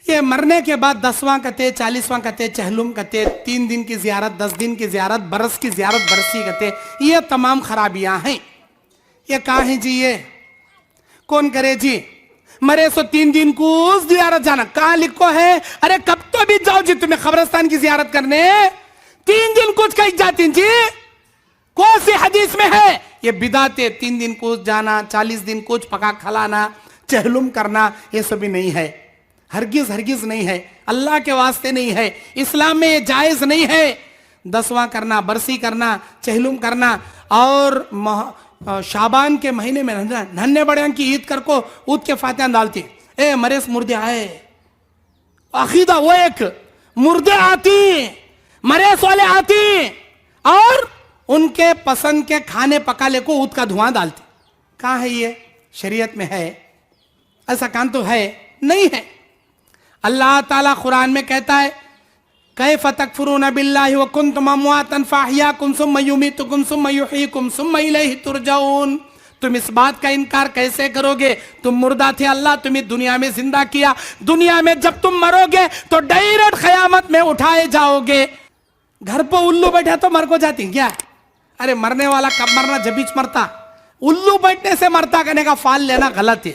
ये मरने के बाद 10वां कते 40वां कते चहलुम कते 3 दिन की जियारत 10 दिन की जियारत बरस की जियारत बरसी कते ये तमाम खराबियां हैं। ये कहाँ है जी? ये कौन करे जी? मरे सो 3 दिन को जियारत जाना कहाँ लिखो है? अरे कब तो भी जाओ जी तुम्हें कब्रिस्तान की जियारत करने। 3 दिन कुछ कही जाती जी? कौन सी हदीस में है? ये बिदाते 3 दिन कुछ जाना 40 दिन कुछ पका खलाना चहलुम करना ये सभी नहीं है। हरगिज हरगिज नहीं है, अल्लाह के वास्ते नहीं है, इस्लाम में ये जायज नहीं है। 10वां करना, बरसी करना, चहलुम करना और शाबान के महीने में नन्हे बड़े की ईद कर को ऊद के फातिहा डालती। ए मरेस मुर्दे आए अकीदा वो एक मुर्दे आती मरेस वाले आती और उनके पसंद के खाने पका ले को ऊद का धुआं डालती। कहाँ है ये? शरीयत में है? ऐसा कान तो है नहीं है। अल्लाह ताला कुरान में कहता है कैफ़ तकफुरून बिल्लाहि व कुंतुम अमवातन फअहयाकुम सुम्मा युमीतुकुम सुम्मा युहयीकुम सुम्मा इलैहि तुरजाऊन। तुम इस बात का इनकार कैसे करोगे? तुम मुर्दा थे, अल्लाह तुम्हें दुनिया में जिंदा किया, दुनिया में जब तुम मरोगे तो डायरेक्ट क़यामत में उठाए जाओगे। घर पर उल्लू बैठा तो मर को जाती क्या? अरे मरने वाला कब मरना? जब बीच मरता। उल्लू बैठने से मरता कहने का फाल लेना गलत है।